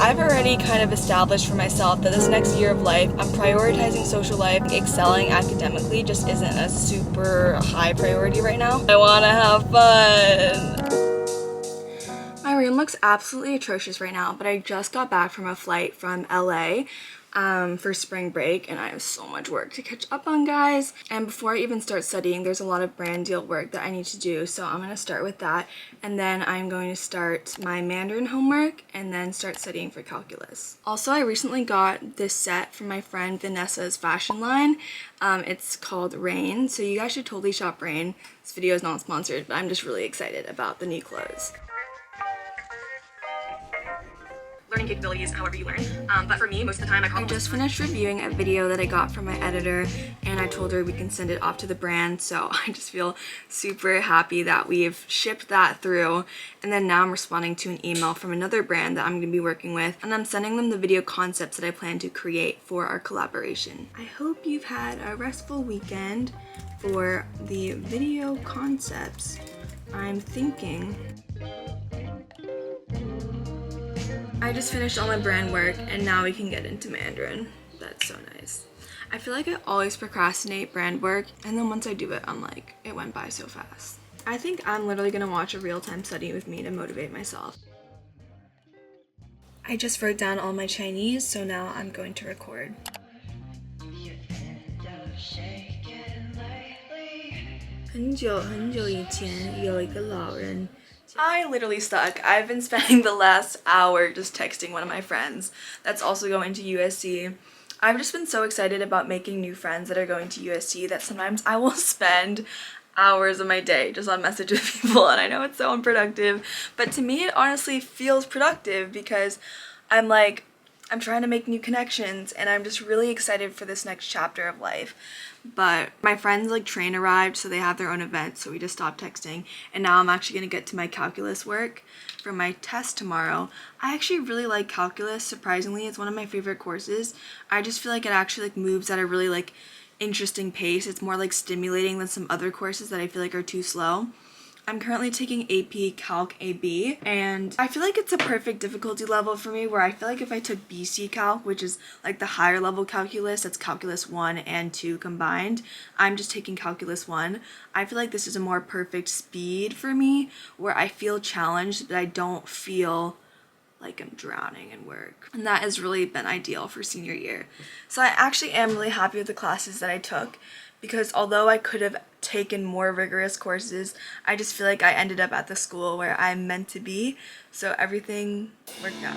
I've already kind of established for myself that this next year of life, I'm prioritizing social life. Excelling academically just isn't a super high priority right now. I want to have fun. My room looks absolutely atrocious right now, but I just got back from a flight from LA for spring break, and I have so much work to catch up on, guys. And before I even start studying, there's a lot of brand deal work that I need to do, so I'm going to start with that, and then I'm going to start my Mandarin homework and then start studying for calculus. Also, I recently got this set from my friend Vanessa's fashion line. It's called Rain, so you guys should totally shop Rain. This video is not sponsored, but I'm just really excited about the new clothes. Learning capabilities however you learn, but for me, most of the time I just finished reviewing a video that I got from my editor, and I told her we can send it off to the brand, so I just feel super happy that we've shipped that through. And then now I'm responding to an email from another brand that I'm going to be working with, and I'm sending them the video concepts that I plan to create for our collaboration. I hope you've had a restful weekend for the video concepts. I'm thinking I just finished all my brand work, and now we can get into Mandarin. That's so nice. I feel like I always procrastinate brand work, and then once I do it, I'm like, it went by so fast. I think I'm literally gonna watch a real-time study with me to motivate myself. I just wrote down all my Chinese, so now I'm going to record. I literally stuck. I've been spending the last hour just texting one of my friends that's also going to USC. I've just been so excited about making new friends that are going to USC that sometimes I will spend hours of my day just on message with people, and I know it's so unproductive, but to me it honestly feels productive because I'm trying to make new connections, and I'm just really excited for this next chapter of life. But my friend's train arrived, so they have their own event, so we just stopped texting, and now I'm actually going to get to my calculus work for my test tomorrow. I actually really like calculus. Surprisingly, it's one of my favorite courses. I just feel like it actually moves at a really interesting pace. It's more stimulating than some other courses that I feel like are too slow. I'm currently taking AP Calc AB, and I feel like it's a perfect difficulty level for me, where I feel like if I took BC Calc, which is the higher level calculus, that's calculus 1 and 2 combined, I'm just taking calculus 1. I feel like this is a more perfect speed for me, where I feel challenged, but I don't feel like I'm drowning in work. And that has really been ideal for senior year. So I actually am really happy with the classes that I took, because although I could have taken more rigorous courses, I just feel like I ended up at the school where I'm meant to be, so everything worked out.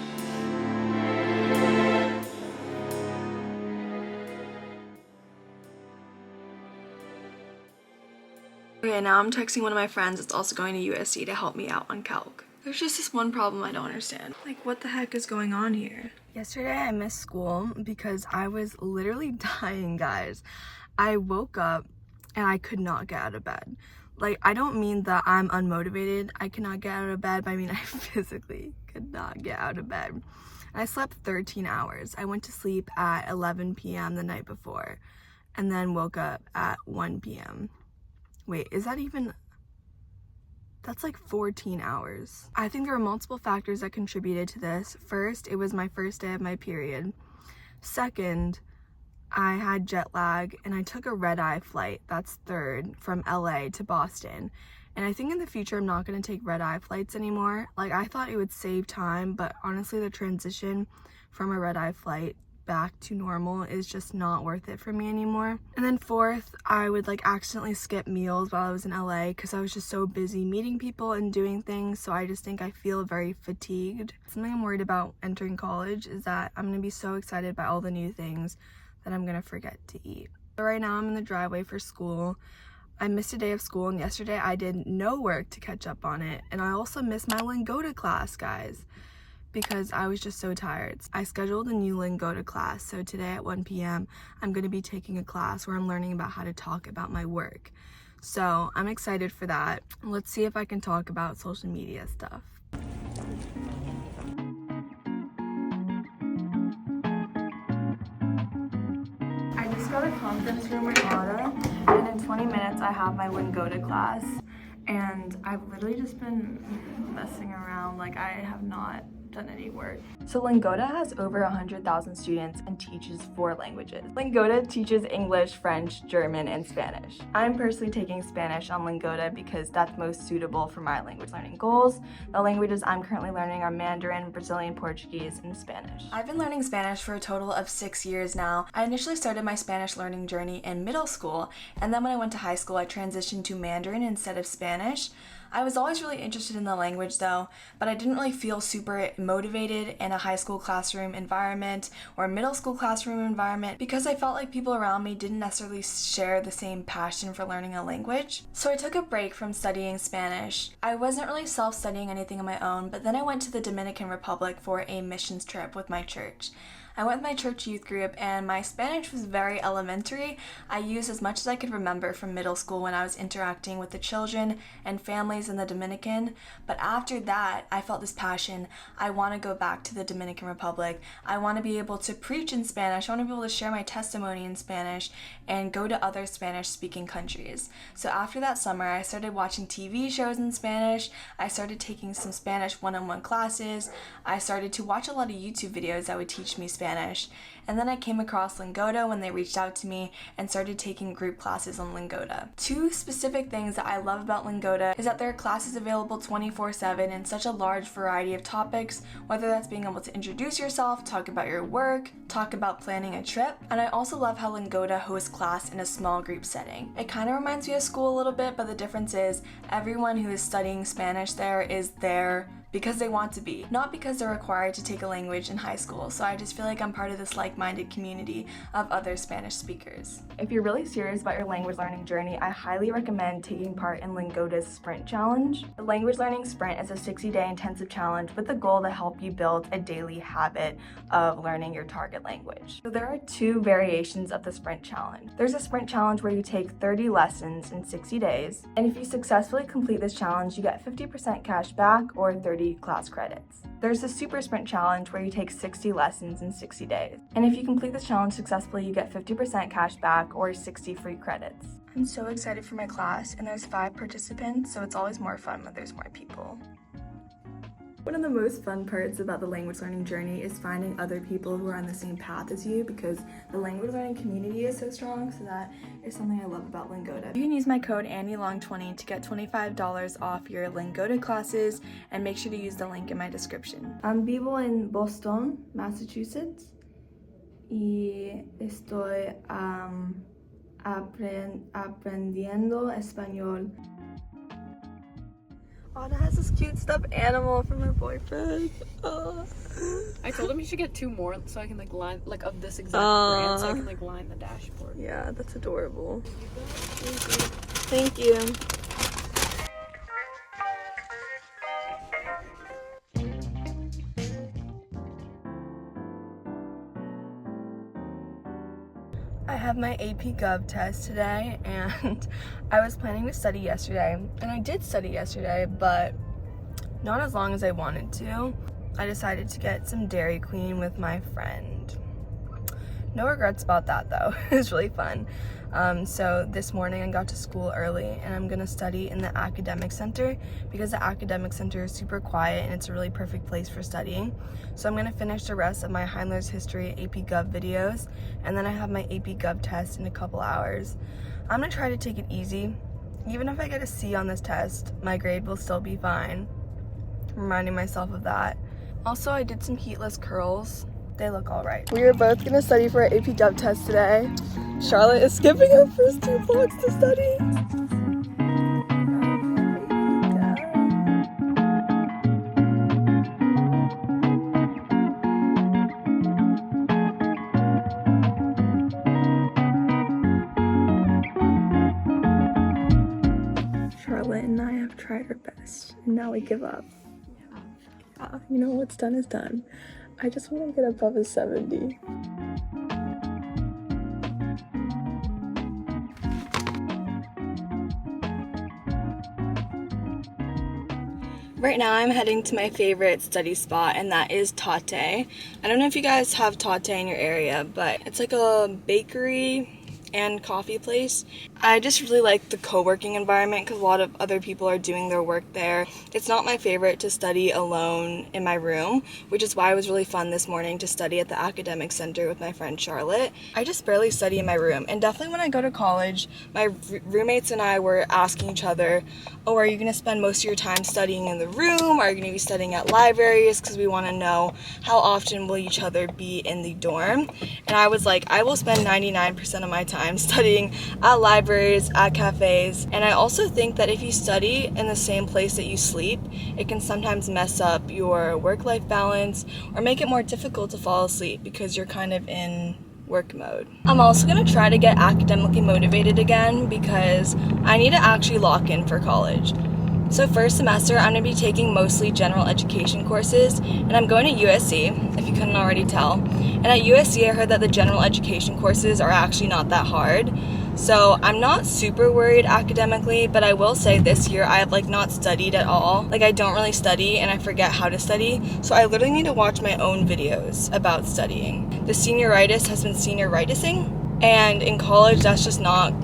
Okay, now I'm texting one of my friends that's also going to USC to help me out on calc. There's just this one problem I don't understand. What the heck is going on here? Yesterday I missed school because I was literally dying, guys. I woke up and I could not get out of bed. I don't mean that I'm unmotivated. I cannot get out of bed, but I mean I physically could not get out of bed. I slept 13 hours. I went to sleep at 11 p.m. the night before, and then woke up at 1 p.m. Wait, is that even... That's 14 hours. I think there were multiple factors that contributed to this. First, it was my first day of my period. Second, I had jet lag, and I took a red-eye flight, that's third, from LA to Boston. And I think in the future I'm not going to take red-eye flights anymore. I thought it would save time, but honestly the transition from a red-eye flight back to normal is just not worth it for me anymore. And then fourth, I would accidentally skip meals while I was in LA because I was just so busy meeting people and doing things, so I just think I feel very fatigued. Something I'm worried about entering college is that I'm going to be so excited by all the new things that I'm gonna forget to eat. So right now I'm in the driveway for school. I missed a day of school, and yesterday I did no work to catch up on it, and I also missed my Lingoda class, guys, because I was just so tired. I scheduled a new Lingoda class, so today at 1 p.m. I'm gonna be taking a class where I'm learning about how to talk about my work. So I'm excited for that. Let's see if I can talk about social media stuff. I just got a conference room with Lingoda, and in 20 minutes I have my Lingoda class, and I've literally just been messing around. I have not done any work. So Lingoda has over 100,000 students and teaches 4 languages. Lingoda teaches English, French, German, and Spanish. I'm personally taking Spanish on Lingoda because that's most suitable for my language learning goals. The languages I'm currently learning are Mandarin, Brazilian Portuguese, and Spanish. I've been learning Spanish for a total of 6 years now. I initially started my Spanish learning journey in middle school, and then when I went to high school, I transitioned to Mandarin instead of Spanish. I was always really interested in the language though, but I didn't really feel super motivated in a high school classroom environment or middle school classroom environment because I felt like people around me didn't necessarily share the same passion for learning a language. So I took a break from studying Spanish. I wasn't really self-studying anything on my own, but then I went to the Dominican Republic for a missions trip with my church. I went with my church youth group and my Spanish was very elementary. I used as much as I could remember from middle school when I was interacting with the children and families in the Dominican. But after that, I felt this passion. I want to go back to the Dominican Republic. I want to be able to preach in Spanish. I want to be able to share my testimony in Spanish and go to other Spanish-speaking countries. So after that summer, I started watching TV shows in Spanish. I started taking some Spanish one-on-one classes. I started to watch a lot of YouTube videos that would teach me Spanish. And then I came across Lingoda when they reached out to me and started taking group classes on Lingoda. 2 specific things that I love about Lingoda is that there are classes available 24/7 in such a large variety of topics, whether that's being able to introduce yourself, talk about your work, talk about planning a trip. And I also love how Lingoda hosts class in a small group setting. It kind of reminds me of school a little bit, but the difference is everyone who is studying Spanish there is there because they want to be, not because they're required to take a language in high school. So I just feel like I'm part of this like-minded community of other Spanish speakers. If you're really serious about your language learning journey, I highly recommend taking part in Lingoda's Sprint Challenge. The Language Learning Sprint is a 60-day intensive challenge with the goal to help you build a daily habit of learning your target language. So there are 2 variations of the Sprint Challenge. There's a Sprint Challenge where you take 30 lessons in 60 days, and if you successfully complete this challenge, you get 50% cash back or 30 class credits. There's the Super Sprint Challenge where you take 60 lessons in 60 days. And if you complete this challenge successfully, you get 50% cash back or 60 free credits. I'm so excited for my class, and there's 5 participants, so it's always more fun when there's more people. One of the most fun parts about the language learning journey is finding other people who are on the same path as you, because the language learning community is so strong, so that is something I love about Lingoda. You can use my code ANNIELONG20 to get $25 off your Lingoda classes, and make sure to use the link in my description. Vivo en Boston, Massachusetts, y estoy aprendiendo español. Anna has this cute stuffed animal from her boyfriend. I told him he should get 2 more so I can line of this exact brand, so I can line the dashboard. Yeah, that's adorable. Thank you. I have my AP Gov test today, and I was planning to study yesterday, and I did study yesterday, but not as long as I wanted to. I decided to get some Dairy Queen with my friend. No regrets about that though. It was really fun. So this morning I got to school early, and I'm gonna study in the academic center because the academic center is super quiet and it's a really perfect place for studying. So I'm gonna finish the rest of my Heinler's History AP Gov videos, and then I have my AP Gov test in a couple hours. I'm gonna try to take it easy. Even if I get a C on this test, my grade will still be fine. I'm reminding myself of that. Also, I did some heatless curls. They look all right. We are both gonna study for our AP Gov test today. Charlotte is skipping her first 2 blocks to study. Charlotte and I have tried our best, and now we give up. Yeah, you know, what's done is done. I just want to get above a 70. Right now I'm heading to my favorite study spot, and that is Tate. I don't know if you guys have Tate in your area, but it's like a bakery and coffee place. I just really like the co-working environment because a lot of other people are doing their work there. It's not my favorite to study alone in my room, which is why it was really fun this morning to study at the academic center with my friend Charlotte. I just barely study in my room, and definitely when I go to college, my roommates and I were asking each other, oh, are you going to spend most of your time studying in the room? Are you going to be studying at libraries? Because we want to know how often will each other be in the dorm. And I was like, I will spend 99% of my time studying at libraries, at cafes. And I also think that if you study in the same place that you sleep, it can sometimes mess up your work-life balance or make it more difficult to fall asleep because you're kind of in work mode. I'm also going to try to get academically motivated again because I need to actually lock in for college. So first semester, I'm going to be taking mostly general education courses, and I'm going to USC, if you couldn't already tell. And at USC, I heard that the general education courses are actually not that hard. So I'm not super worried academically, but I will say this year I have not studied at all. I don't really study and I forget how to study. So I literally need to watch my own videos about studying. The senioritis has been senioritising, and in college that's just not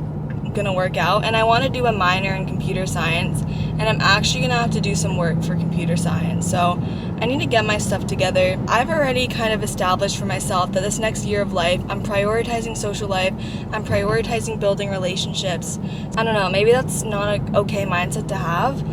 gonna work out. And I want to do a minor in computer science, and I'm actually gonna have to do some work for computer science. So I need to get my stuff together. I've already kind of established for myself that this next year of life, I'm prioritizing social life, I'm prioritizing building relationships. I don't know, maybe that's not an okay mindset to have,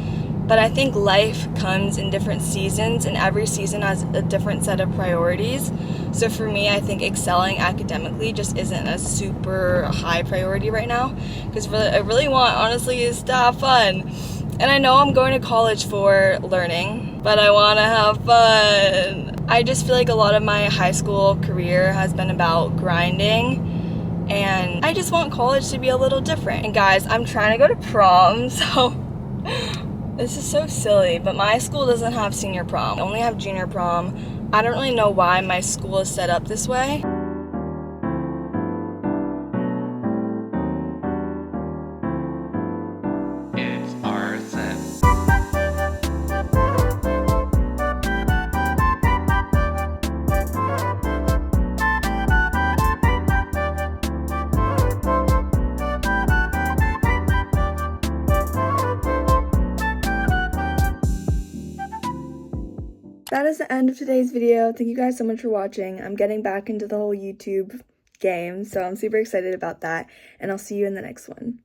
but I think life comes in different seasons, and every season has a different set of priorities. So for me, I think excelling academically just isn't a super high priority right now, because I really want, honestly, is to have fun. And I know I'm going to college for learning, but I want to have fun. I just feel like a lot of my high school career has been about grinding, and I just want college to be a little different. And guys, I'm trying to go to prom, so this is so silly, but my school doesn't have senior prom. They only have junior prom. I don't really know why my school is set up this way. It's arson. That is the end of today's video. Thank you guys so much for watching. I'm getting back into the whole YouTube game, so I'm super excited about that, and I'll see you in the next one.